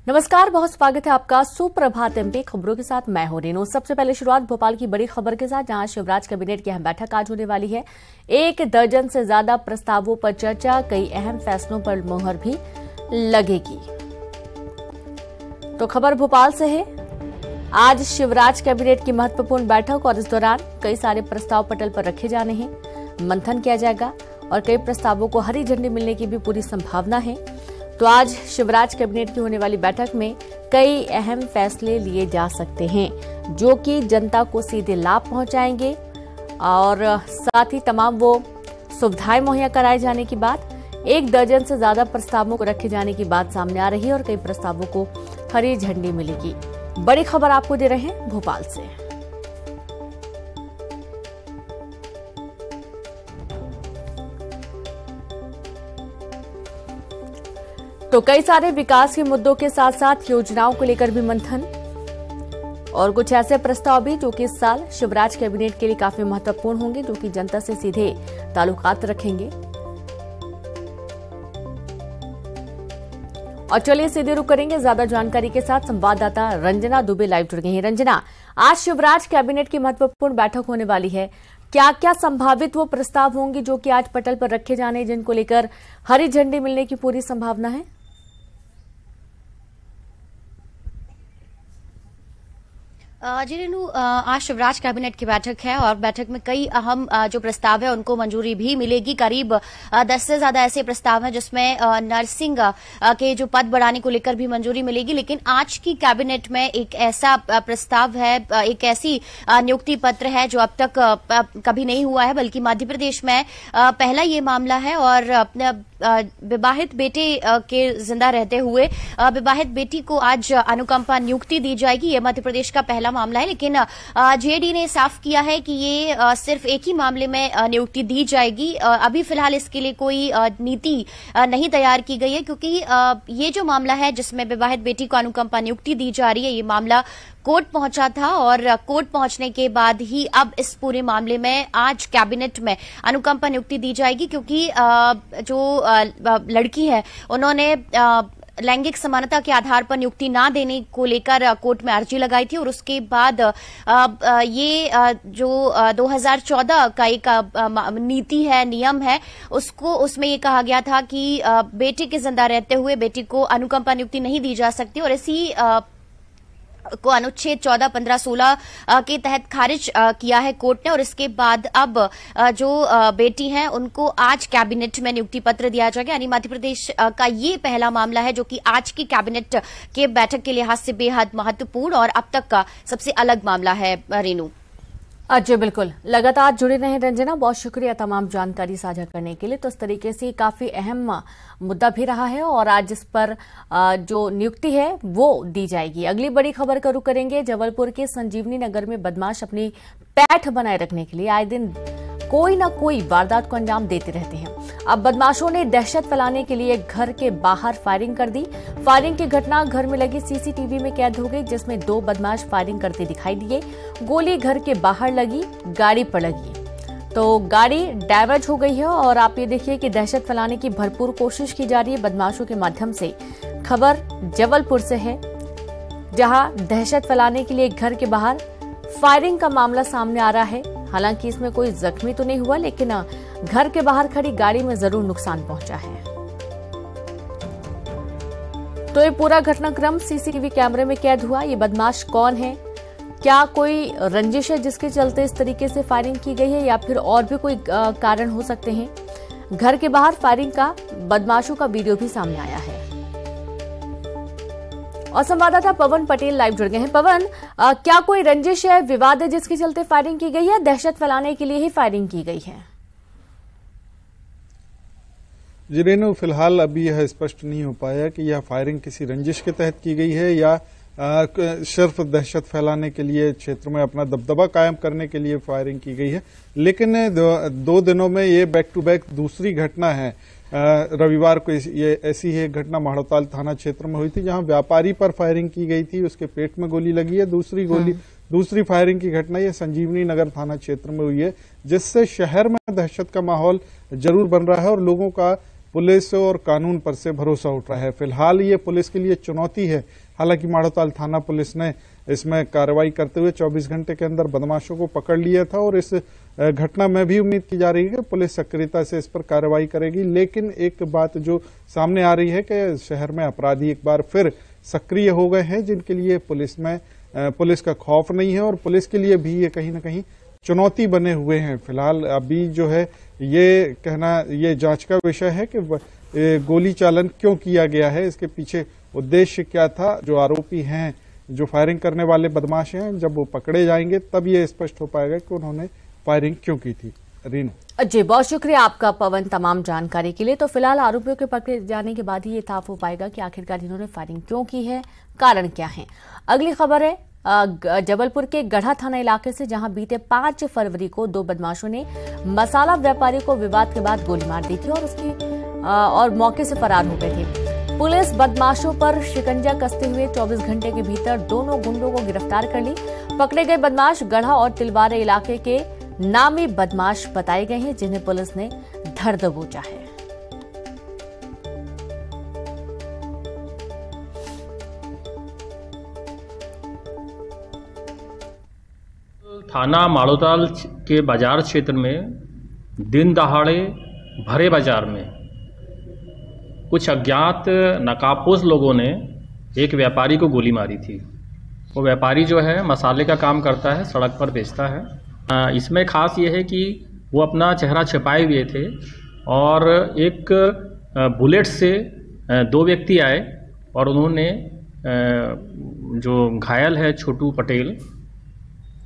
नमस्कार, बहुत स्वागत है आपका सुप्रभात एमपी खबरों के साथ। मैं हूं रेनू। सबसे पहले शुरुआत भोपाल की बड़ी खबर के साथ, जहां शिवराज कैबिनेट की अहम बैठक आज होने वाली है। 1 दर्जन से ज्यादा प्रस्तावों पर चर्चा, कई अहम फैसलों पर मुहर भी लगेगी। तो खबर भोपाल से है। आज शिवराज कैबिनेट की महत्वपूर्ण बैठक और इस दौरान कई सारे प्रस्ताव पटल पर रखे जाने हैं, मंथन किया जाएगा और कई प्रस्तावों को हरी झंडी मिलने की भी पूरी संभावना है। तो आज शिवराज कैबिनेट की होने वाली बैठक में कई अहम फैसले लिए जा सकते हैं, जो कि जनता को सीधे लाभ पहुंचाएंगे और साथ ही तमाम वो सुविधाएं मुहैया कराए जाने की बात। 1 दर्जन से ज्यादा प्रस्तावों को रखे जाने की बात सामने आ रही है और कई प्रस्तावों को हरी झंडी मिलेगी। बड़ी खबर आपको दे रहे हैं भोपाल से। तो कई सारे विकास के मुद्दों के साथ साथ योजनाओं को लेकर भी मंथन और कुछ ऐसे प्रस्ताव भी जो कि इस साल शिवराज कैबिनेट के लिए काफी महत्वपूर्ण होंगे, जो कि जनता से सीधे ताल्लुकात रखेंगे। और चलिए सीधे रुक करेंगे ज्यादा जानकारी के साथ। संवाददाता रंजना दुबे लाइव जुड़ गई हैं। रंजना, आज शिवराज कैबिनेट की महत्वपूर्ण बैठक होने वाली है। क्या क्या संभावित वो प्रस्ताव होंगे जो कि आज पटल पर रखे जाने, जिनको लेकर हरी झंडी मिलने की पूरी संभावना है? जी रेनू, आज शिवराज कैबिनेट की बैठक है और बैठक में कई अहम जो प्रस्ताव है उनको मंजूरी भी मिलेगी। करीब 10 से ज्यादा ऐसे प्रस्ताव हैं जिसमें नर्सिंग के जो पद बढ़ाने को लेकर भी मंजूरी मिलेगी। लेकिन आज की कैबिनेट में एक ऐसा प्रस्ताव है, एक ऐसी नियुक्ति पत्र है जो अब तक कभी नहीं हुआ है, बल्कि मध्य प्रदेश में पहला ये मामला है। और अपने विवाहित बेटे के जिंदा रहते हुए विवाहित बेटी को आज अनुकंपा नियुक्ति दी जाएगी। ये मध्य प्रदेश का पहला मामला है, लेकिन जेडी ने साफ किया है कि ये सिर्फ एक ही मामले में नियुक्ति दी जाएगी। अभी फिलहाल इसके लिए कोई नीति नहीं तैयार की गई है, क्योंकि ये जो मामला है जिसमें विवाहित बेटी को अनुकंपा नियुक्ति दी जा रही है, ये मामला कोर्ट पहुंचा था और कोर्ट पहुंचने के बाद ही अब इस पूरे मामले में आज कैबिनेट में अनुकंपा नियुक्ति दी जाएगी। क्योंकि जो लड़की है उन्होंने लैंगिक समानता के आधार पर नियुक्ति ना देने को लेकर कोर्ट में अर्जी लगाई थी और उसके बाद ये जो 2014 का एक नीति है, नियम है, उसमें ये कहा गया था कि बेटे के जिंदा रहते हुए बेटी को अनुकंपा नियुक्ति नहीं दी जा सकती और इसी को अनुच्छेद 14, 15, 16 के तहत खारिज किया है कोर्ट ने। और इसके बाद अब जो बेटी हैं उनको आज कैबिनेट में नियुक्ति पत्र दिया जाएगा। यानी मध्य प्रदेश का ये पहला मामला है जो कि आज की कैबिनेट के बैठक के लिहाज से बेहद महत्वपूर्ण और अब तक का सबसे अलग मामला है। रेनू जी बिल्कुल, लगातार जुड़े रहे रंजना, बहुत शुक्रिया तमाम जानकारी साझा करने के लिए। तो इस तरीके से काफी अहम मुद्दा भी रहा है और आज इस पर जो नियुक्ति है वो दी जाएगी। अगली बड़ी खबर का रुख करेंगे। जबलपुर के संजीवनी नगर में बदमाश अपनी पैठ बनाए रखने के लिए आए दिन कोई ना कोई वारदात को अंजाम देते रहते हैं। अब बदमाशों ने दहशत फैलाने के लिए घर के बाहर फायरिंग कर दी। फायरिंग की घटना घर में लगी सीसीटीवी में कैद हो गई, जिसमें 2 बदमाश फायरिंग करते दिखाई दिए। गोली घर के बाहर लगी, गाड़ी पर लगी, तो गाड़ी डैमेज हो गई है। और आप ये देखिए कि दहशत फैलाने की भरपूर कोशिश की जा रही है बदमाशों के माध्यम से। खबर जबलपुर से है, जहां दहशत फैलाने के लिए घर के बाहर फायरिंग का मामला सामने आ रहा है। हालांकि इसमें कोई जख्मी तो नहीं हुआ, लेकिन घर के बाहर खड़ी गाड़ी में जरूर नुकसान पहुंचा है। तो ये पूरा घटनाक्रम सीसीटीवी कैमरे में कैद हुआ। ये बदमाश कौन है, क्या कोई रंजिश है जिसके चलते इस तरीके से फायरिंग की गई है, या फिर और भी कोई कारण हो सकते हैं? घर के बाहर फायरिंग का बदमाशों का वीडियो भी सामने आया है। और संवाददाता पवन पटेल लाइव जुड़ गए हैं। पवन, क्या कोई रंजिश है, विवाद है जिसके चलते फायरिंग की गई है, दहशत फैलाने के लिए ही फायरिंग की गई है? जी रेनू, फिलहाल अभी यह स्पष्ट नहीं हो पाया कि यह फायरिंग किसी रंजिश के तहत की गई है या सिर्फ दहशत फैलाने के लिए, क्षेत्र में अपना दबदबा कायम करने के लिए फायरिंग की गई है। लेकिन 2 दिनों में ये बैक टू बैक दूसरी घटना है। रविवार को ये ऐसी ही एक घटना माड़ोताल थाना क्षेत्र में हुई थी, जहां व्यापारी पर फायरिंग की गई थी, उसके पेट में गोली लगी है। दूसरी फायरिंग की घटना ये संजीवनी नगर थाना क्षेत्र में हुई है, जिससे शहर में दहशत का माहौल जरूर बन रहा है और लोगों का पुलिस और कानून पर से भरोसा उठ रहा है। फिलहाल ये पुलिस के लिए चुनौती है। हालांकि माड़ोताल थाना पुलिस ने इसमें कार्रवाई करते हुए 24 घंटे के अंदर बदमाशों को पकड़ लिया था और इस घटना में भी उम्मीद की जा रही है कि पुलिस सक्रियता से इस पर कार्रवाई करेगी। लेकिन एक बात जो सामने आ रही है कि शहर में अपराधी एक बार फिर सक्रिय हो गए हैं, जिनके लिए पुलिस का खौफ नहीं है और पुलिस के लिए भी ये कहीं ना कहीं चुनौती बने हुए हैं। फिलहाल अभी जो है ये जांच का विषय है कि गोली चालन क्यों किया गया है, इसके पीछे उद्देश्य क्या था। जो आरोपी हैं, जो फायरिंग करने वाले बदमाश हैं, जब वो पकड़े जाएंगे तब ये स्पष्ट हो पाएगा कि उन्होंने फायरिंग क्यों की थी। रीना जी, बहुत शुक्रिया आपका पवन तमाम जानकारी के लिए। तो फिलहाल आरोपियों के पकड़े जाने के बाद ही ये साफ हो पाएगा कि आखिरकार इन्होंने फायरिंग क्यों की है, कारण क्या है। अगली खबर है जबलपुर के गढ़ा थाना इलाके से, जहां बीते 5 फरवरी को 2 बदमाशों ने मसाला व्यापारी को विवाद के बाद गोली मार दी थी और मौके से फरार हो गए थे। पुलिस बदमाशों पर शिकंजा कसते हुए 24 घंटे के भीतर दोनों गुंडों को गिरफ्तार कर ली। पकड़े गए बदमाश गढ़ा और तिलवारे इलाके के नामी बदमाश बताए गए हैं, जिन्हें पुलिस ने धर दबोचा है। थाना माड़ोताल के बाजार क्षेत्र में दिन दहाड़े भरे बाजार में कुछ अज्ञात नकाबपोश लोगों ने एक व्यापारी को गोली मारी थी। वो व्यापारी जो है मसाले का काम करता है, सड़क पर बेचता है। इसमें खास ये है कि वो अपना चेहरा छिपाए हुए थे और एक बुलेट से 2 व्यक्ति आए और उन्होंने जो घायल है छोटू पटेल,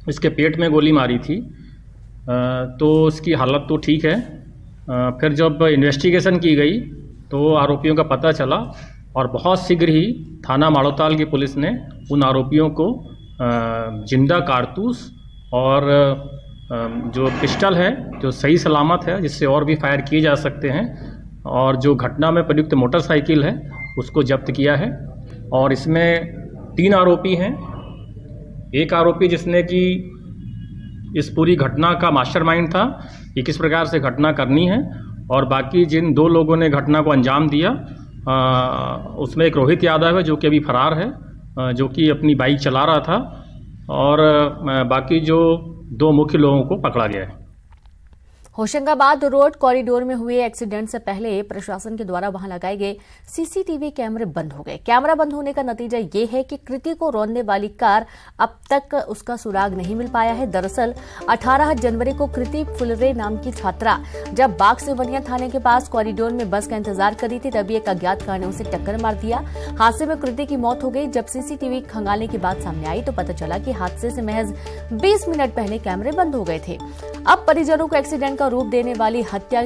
इसके पेट में गोली मारी थी। तो उसकी हालत तो ठीक है। फिर जब इन्वेस्टिगेशन की गई तो आरोपियों का पता चला और बहुत शीघ्र ही थाना माड़ोताल की पुलिस ने उन आरोपियों को जिंदा कारतूस और जो पिस्टल है जो सही सलामत है, जिससे और भी फायर किए जा सकते हैं, और जो घटना में प्रयुक्त मोटरसाइकिल है उसको जब्त किया है। और इसमें 3 आरोपी हैं। एक आरोपी जिसने कि इस पूरी घटना का मास्टरमाइंड था कि किस प्रकार से घटना करनी है, और बाकी जिन 2 लोगों ने घटना को अंजाम दिया उसमें एक रोहित यादव है जो कि अभी फरार है, जो कि अपनी बाइक चला रहा था, और बाकी जो 2 मुख्य लोगों को पकड़ा गया है। होशंगाबाद रोड कॉरिडोर में हुए एक्सीडेंट से पहले प्रशासन के द्वारा वहां लगाए गए सीसीटीवी कैमरे बंद हो गए। कैमरा बंद होने का नतीजा ये है कि कृति को रौंदने वाली कार अब तक उसका सुराग नहीं मिल पाया है। दरअसल 18 जनवरी को कृति फुलरे नाम की छात्रा जब बाग सिवनिया थाने के पास कॉरिडोर में बस का इंतजार कर रही थी, तभी एक अज्ञात कार ने उसे टक्कर मार दिया। हादसे में कृति की मौत हो गई। जब सीसीटीवी खंगालने की बात सामने आई तो पता चला कि हादसे से महज 20 मिनट पहले कैमरे बंद हो गए थे। अब परिजनों को एक्सीडेंट का रूप देने वाली हत्या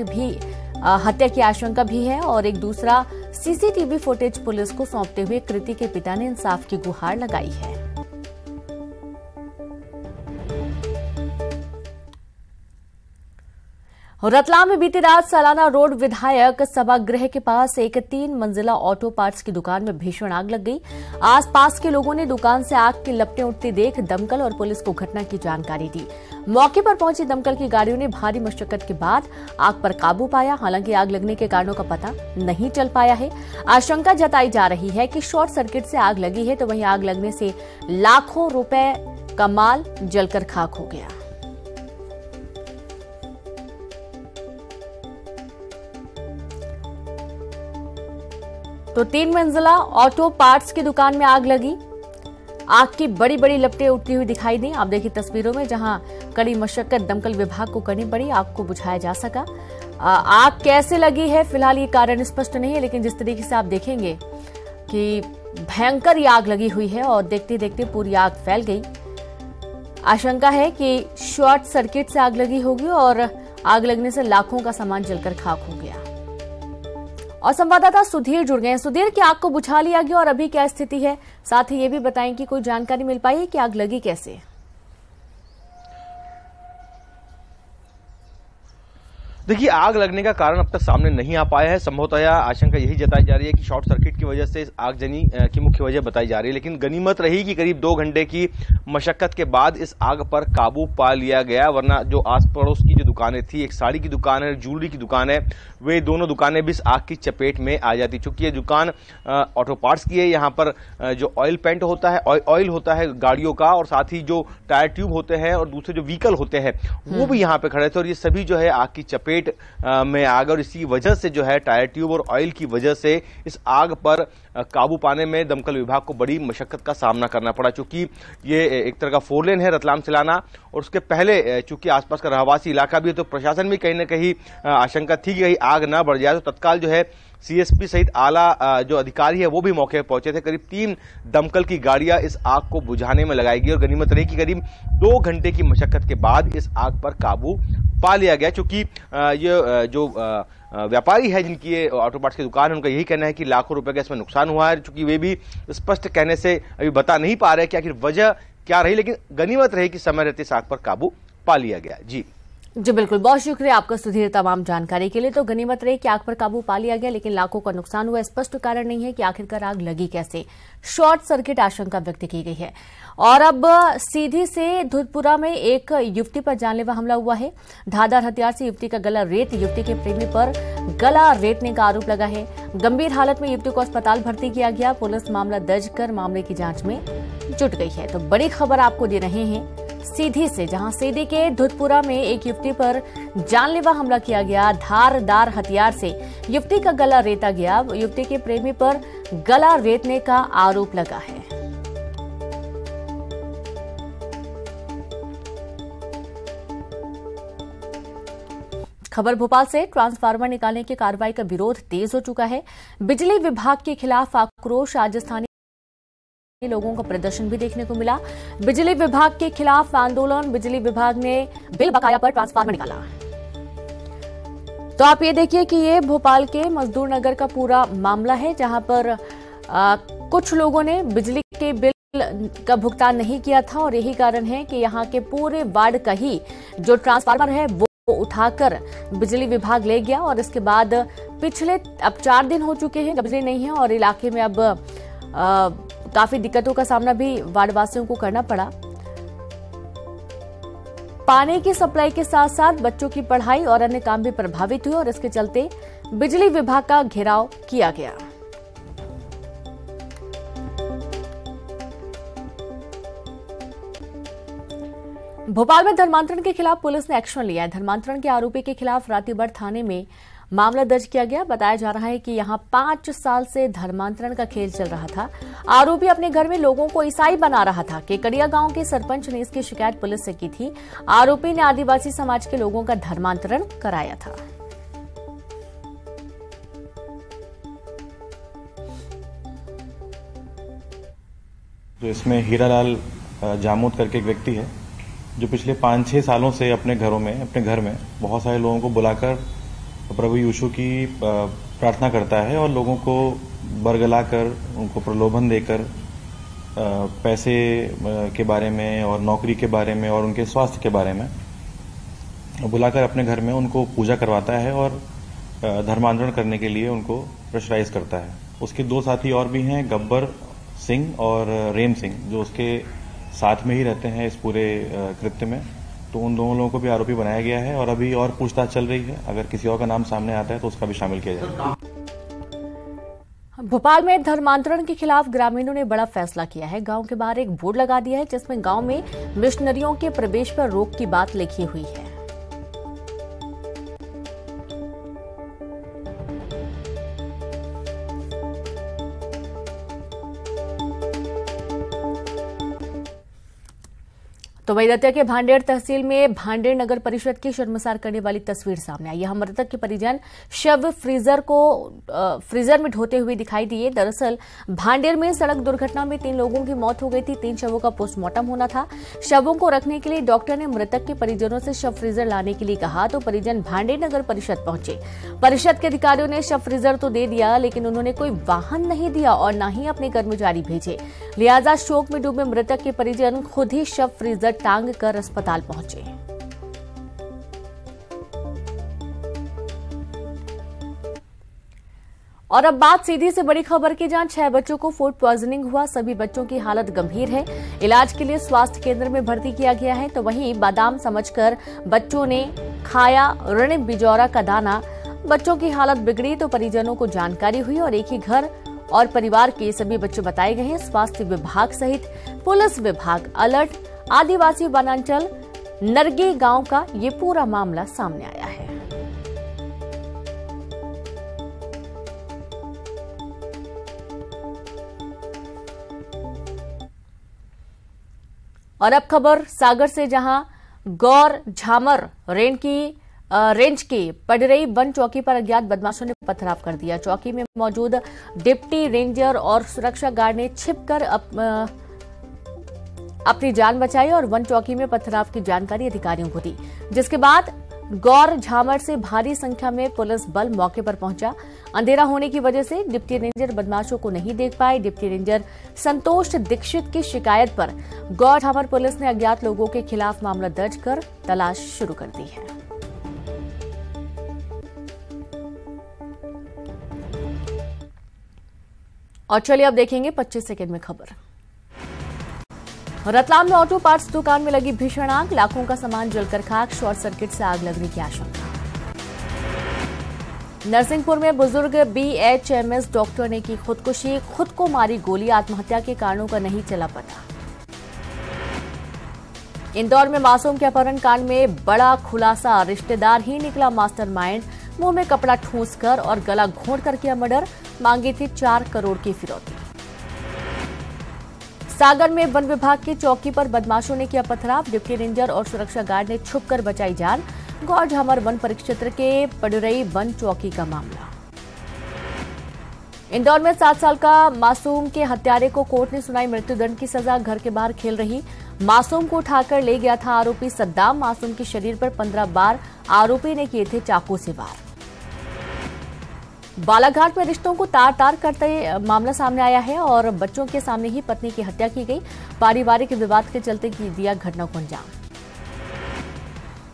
की आशंका भी है और एक दूसरा सीसीटीवी फुटेज पुलिस को सौंपते हुए कृति के पिता ने इंसाफ की गुहार लगाई है। रतलाम में बीती रात सालाना रोड विधायक सभागृह के पास एक 3 मंजिला ऑटो पार्ट्स की दुकान में भीषण आग लग गई। आसपास के लोगों ने दुकान से आग की लपटें उठती देख दमकल और पुलिस को घटना की जानकारी दी। मौके पर पहुंची दमकल की गाड़ियों ने भारी मशक्कत के बाद आग पर काबू पाया। हालांकि आग लगने के कारणों का पता नहीं चल पाया है। आशंका जताई जा रही है कि शॉर्ट सर्किट से आग लगी है, तो वहीं आग लगने से लाखों रुपए का माल जलकर खाक हो गया। तो 3 मंजिला ऑटो पार्ट्स की दुकान में आग लगी। आग की बड़ी बड़ी लपटें उठती हुई दिखाई दी। आप देखिए तस्वीरों में, जहां कड़ी मशक्कत दमकल विभाग को करनी पड़ी, आग को बुझाया जा सका। आग कैसे लगी है फिलहाल ये कारण स्पष्ट नहीं है, लेकिन जिस तरीके से आप देखेंगे कि भयंकर ये आग लगी हुई है और देखते देखते पूरी आग फैल गई। आशंका है कि शॉर्ट सर्किट से आग लगी होगी और आग लगने से लाखों का सामान जलकर खाक हो गया। और संवाददाता सुधीर जुड़ गए हैं। सुधीर, की आग को बुझा लिया गया और अभी क्या स्थिति है? साथ ही ये भी बताएं कि कोई जानकारी मिल पाई है कि आग लगी कैसे? देखिए, आग लगने का कारण अब तक सामने नहीं आ पाया है। संभवतः आशंका यही जताई जा रही है कि शॉर्ट सर्किट की वजह से इस आगजनी की मुख्य वजह बताई जा रही है। लेकिन गनीमत रही कि करीब 2 घंटे की मशक्कत के बाद इस आग पर काबू पा लिया गया, वरना जो आस पड़ोस की जो दुकानें थी, एक साड़ी की दुकान है, ज्वेलरी की दुकान है, वे दोनों दुकानें भी इस आग की चपेट में आ जाती। चूंकि ये दुकान ऑटो पार्ट्स की है, यहाँ पर जो ऑयल पेंट होता है, ऑयल होता है गाड़ियों का, और साथ ही जो टायर ट्यूब होते हैं और दूसरे जो व्हीकल होते हैं वो भी यहाँ पे खड़े थे, और ये सभी जो है आग की चपेट में आ गए। और इसी वजह से जो है टायर ट्यूब और ऑयल की वजह से इस आग पर काबू पाने में दमकल विभाग को बड़ी मशक्कत का सामना करना पड़ा। चूंकि ये एक तरह का 4 लेन है रतलाम सिलाना, और उसके पहले चूंकि आसपास का रहवासी इलाका भी है, तो प्रशासन भी कहीं ना कहीं आशंका थी कि कहीं आग ना बढ़ जाए। तो तत्काल जो है सीएसपी सहित आला जो अधिकारी है वो भी मौके पर पहुंचे थे। करीब 3 दमकल की गाड़ियां इस आग को बुझाने में लगाई गई, और गनीमत रही कि करीब 2 घंटे की मशक्कत के बाद इस आग पर काबू पा लिया गया। चूंकि ये जो व्यापारी है जिनकी ये ऑटो पार्ट्स की दुकान है, उनका यही कहना है कि लाखों रुपए का इसमें नुकसान हुआ है। चूंकि वे भी स्पष्ट कहने से अभी बता नहीं पा रहे कि आखिर वजह क्या रही, लेकिन गनीमत रही कि समय रहते इस आग पर काबू पा लिया गया। जी बिल्कुल, बहुत शुक्रिया आपका सुधीर तमाम जानकारी के लिए। तो गनीमत रही कि आग पर काबू पा लिया गया, लेकिन लाखों का नुकसान हुआ। स्पष्ट कारण नहीं है कि आखिरकार आग लगी कैसे। शॉर्ट सर्किट आशंका व्यक्त की गई है। और अब सीधी से धुतपुरा में एक युवती पर जानलेवा हमला हुआ है। धारदार हथियार से युवती का गला रेत युवती के प्रेमी पर गला रेतने का आरोप लगा है। गंभीर हालत में युवती को अस्पताल भर्ती किया गया। पुलिस मामला दर्ज कर मामले की जांच में जुट गई है। तो बड़ी खबर आपको दे रहे हैं सीधी से, जहां सीधी के धुतपुरा में एक युवती पर जानलेवा हमला किया गया। धारदार हथियार से युवती का गला रेता गया। युवती के प्रेमी पर गला रेतने का आरोप लगा है। खबर भोपाल से, ट्रांसफार्मर निकालने की कार्रवाई का विरोध तेज हो चुका है। बिजली विभाग के खिलाफ आक्रोश, आज स्थानीय लोगों का प्रदर्शन भी देखने को मिला। बिजली विभाग के खिलाफ आंदोलन, बिजली विभाग ने बिल बकाया पर ट्रांसफार्मर निकाला। तो आप ये देखिए कि ये भोपाल के मजदूर नगर का पूरा मामला है, जहां पर कुछ लोगों ने बिजली के बिल का भुगतान नहीं किया था, और यही कारण है कि यहाँ के पूरे वार्ड का ही जो ट्रांसफार्मर है वो उठाकर बिजली विभाग ले गया। और इसके बाद पिछले अब 4 दिन हो चुके हैं बिजली नहीं है, और इलाके में अब काफी दिक्कतों का सामना भी वार्डवासियों को करना पड़ा। पानी की सप्लाई के साथ साथ बच्चों की पढ़ाई और अन्य काम भी प्रभावित हुए, और इसके चलते बिजली विभाग का घेराव किया गया। भोपाल में धर्मांतरण के खिलाफ पुलिस ने एक्शन लिया है। धर्मांतरण के आरोपी के खिलाफ रातीबड़ थाने में मामला दर्ज किया गया। बताया जा रहा है कि यहां 5 साल से धर्मांतरण का खेल चल रहा था। आरोपी अपने घर में लोगों को ईसाई बना रहा था। केकड़िया गांव के सरपंच ने इसकी शिकायत पुलिस से की थी। आरोपी ने आदिवासी समाज के लोगों का धर्मांतरण कराया था। तो इसमें हीरालाल जामोद करके एक व्यक्ति है जो पिछले 5-6 सालों से अपने घर में बहुत सारे लोगों को बुलाकर प्रभु यीशु की प्रार्थना करता है, और लोगों को बरगलाकर, उनको प्रलोभन देकर पैसे के बारे में और नौकरी के बारे में और उनके स्वास्थ्य के बारे में बुलाकर अपने घर में उनको पूजा करवाता है और धर्मांतरण करने के लिए उनको प्रेशराइज करता है। उसके 2 साथी और भी हैं, गब्बर सिंह और रेम सिंह, जो उसके साथ में ही रहते हैं इस पूरे कृत्य में। तो उन दोनों लोगों को भी आरोपी बनाया गया है, और अभी और पूछताछ चल रही है। अगर किसी और का नाम सामने आता है तो उसका भी शामिल किया जाएगा। भोपाल में धर्मांतरण के खिलाफ ग्रामीणों ने बड़ा फैसला किया है। गांव के बाहर एक बोर्ड लगा दिया है, जिसमें गांव में मिशनरियों के प्रवेश पर रोक की बात लिखी हुई है। तो वही दतिया के भांडेर तहसील में भांडेर नगर परिषद की शर्मसार करने वाली तस्वीर सामने आई। यहां मृतक के परिजन शव फ्रीजर में ढोते हुए दिखाई दिए। दरअसल भांडेर में सड़क दुर्घटना में 3 लोगों की मौत हो गई थी। 3 शवों का पोस्टमार्टम होना था। शवों को रखने के लिए डॉक्टर ने मृतक के परिजनों से शव फ्रीजर लाने के लिए कहा, तो परिजन भांडेर नगर परिषद पहुंचे। परिषद के अधिकारियों ने शव फ्रीजर तो दे दिया, लेकिन उन्होंने कोई वाहन नहीं दिया और न ही अपने कर्मचारी भेजे। लिहाजा शोक में डूबे मृतक के परिजन खुद ही शव फ्रीजर टांग कर अस्पताल पहुंचे। और अब बात सीधी से बड़ी खबर की, जहां 6 बच्चों को फूड पॉइजनिंग हुआ। सभी बच्चों की हालत गंभीर है। इलाज के लिए स्वास्थ्य केंद्र में भर्ती किया गया है। तो वहीं बादाम समझकर बच्चों ने खाया ऋण बिजौरा का दाना। बच्चों की हालत बिगड़ी तो परिजनों को जानकारी हुई और एक ही घर और परिवार के सभी बच्चे बताए गए हैं। स्वास्थ्य विभाग सहित पुलिस विभाग अलर्ट। आदिवासी वनांचल नरगे गांव का ये पूरा मामला सामने आया है। और अब खबर सागर से, जहां गौर झामर रेंज की पडरई वन चौकी पर अज्ञात बदमाशों ने पथराव कर दिया। चौकी में मौजूद डिप्टी रेंजर और सुरक्षा गार्ड ने छिपकर अपनी जान बचाई और वन चौकी में पथराव की जानकारी अधिकारियों को दी, जिसके बाद गौर झामर से भारी संख्या में पुलिस बल मौके पर पहुंचा। अंधेरा होने की वजह से डिप्टी रेंजर बदमाशों को नहीं देख पाए। डिप्टी रेंजर संतोष दीक्षित की शिकायत पर गौर झामर पुलिस ने अज्ञात लोगों के खिलाफ मामला दर्ज कर तलाश शुरू कर दी है। और चलिए अब देखेंगे 25 सेकंड में खबर। रतलाम में ऑटो पार्ट्स दुकान में लगी भीषण आग। लाखों का सामान जलकर खाक। शॉर्ट सर्किट से आग लगने की आशंका। नरसिंहपुर में बुजुर्ग BHMS डॉक्टर ने की खुदकुशी। खुद को मारी गोली। आत्महत्या के कारणों का नहीं चला पता। इंदौर में मासूम के अपहरण कांड में बड़ा खुलासा। रिश्तेदार ही निकला मास्टरमाइंड। मुंह में कपड़ा ठूंसकर और गला घोंटकर किया मर्डर। मांगी थी 4 करोड़ की फिरौती। सागर में वन विभाग की चौकी पर बदमाशों ने किया पथराव। डिप्टी रेंजर और सुरक्षा गार्ड ने छुपकर बचाई जान। गौर झामर वन परिक्षेत्र के पडरई वन चौकी का मामला। इंदौर में 7 साल का मासूम के हत्यारे को कोर्ट ने सुनाई मृत्युदंड की सजा। घर के बाहर खेल रही मासूम को उठाकर ले गया था आरोपी सद्दाम। मासूम के शरीर पर 15 बार आरोपी ने किए थे चाकू से वार। बालाघाट में रिश्तों को तार तार करते मामला सामने आया है और बच्चों के सामने ही पत्नी की हत्या की गई। पारिवारिक विवाद के चलते दिया घटना को अंजाम।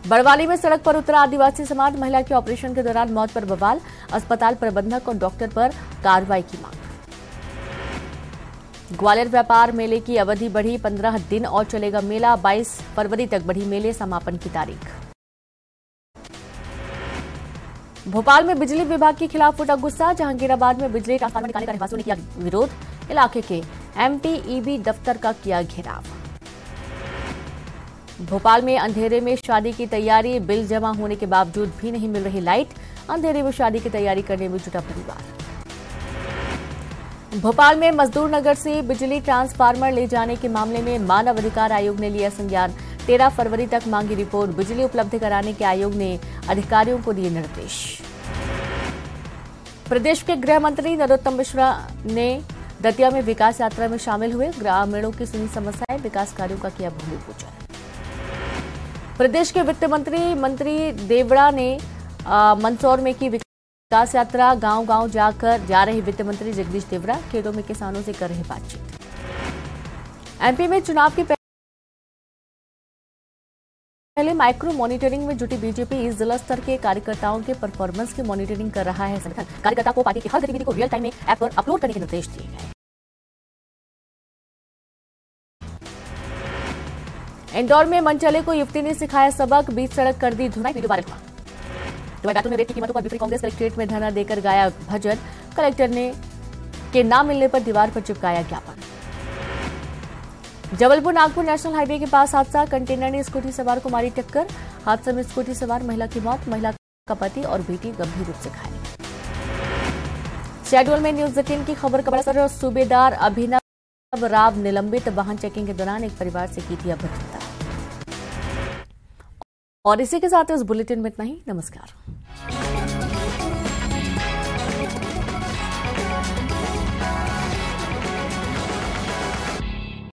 बड़वाली में सड़क पर उतरा आदिवासी समाज। महिला के ऑपरेशन के दौरान मौत पर बवाल। अस्पताल प्रबंधक और डॉक्टर पर कार्रवाई की मांग। ग्वालियर व्यापार मेले की अवधि बढ़ी। 15 दिन और चलेगा मेला। 22 फरवरी तक बढ़ी मेले समापन की तारीख। भोपाल में बिजली विभाग के खिलाफ उठा गुस्सा। जहांगीराबाद में बिजली ट्रांसफार्मर निकालने का रहवासियों ने किया विरोध। इलाके के MTEB दफ्तर का किया घेराव। भोपाल में अंधेरे में शादी की तैयारी। बिल जमा होने के बावजूद भी नहीं मिल रही लाइट। अंधेरे में शादी की तैयारी करने में जुटा परिवार। भोपाल में मजदूर नगर से बिजली ट्रांसफार्मर ले जाने के मामले में मानव अधिकार आयोग ने लिया संज्ञान। 13 फरवरी तक मांगी रिपोर्ट। बिजली उपलब्ध कराने के आयोग ने अधिकारियों को दिए निर्देश। प्रदेश के गृह मंत्री नरोत्तम मिश्रा ने दतिया में विकास यात्रा में शामिल हुए। ग्रामीणों की सुनी समस्याएं। विकास कार्यों का किया भूमि पूजन। प्रदेश के वित्त मंत्री देवड़ा ने मंदसौर में की विकास यात्रा। गांव-गांव जाकर जा रहे वित्त मंत्री जगदीश देवड़ा खेतों में किसानों से कर रहे बातचीत। MP में चुनाव के पहले माइक्रो मॉनिटरिंग में जुटी बीजेपी जिला स्तर के कार्यकर्ताओं के परफॉर्मेंस की मॉनिटरिंग कर रहा है। संगठन कार्यकर्ता को पार्टी की हर गतिविधि को रियल टाइम में ऐप पर अपलोड करने के निर्देश दिए गए। इंदौर में मनचले को युवती ने सिखाया सबक। बीच सड़क कर दी धुनाई। वीडियो वायरल हुआ। टोमेटो में रेट की कीमतों पर बिफरी कांग्रेस कलेक्ट्रेट में धरना देकर गाया भजन। कलेक्टर ने के नाम मिलने पर दीवार पर चिपकाया ज्ञापन। जबलपुर नागपुर नेशनल हाईवे के पास हादसा। कंटेनर ने स्कूटी सवार को मारी टक्कर। हादसे में स्कूटी सवार महिला की मौत। महिला का पति और बेटी गंभीर रूप से घायल। शेड्यूल में न्यूज 18 की खबर का बड़ा सूबेदार अभिनव राव निलंबित। वाहन चेकिंग के दौरान एक परिवार से की थी अभद्रता। और इसी के साथ इस बुलेटिन में इतना ही। नमस्कार।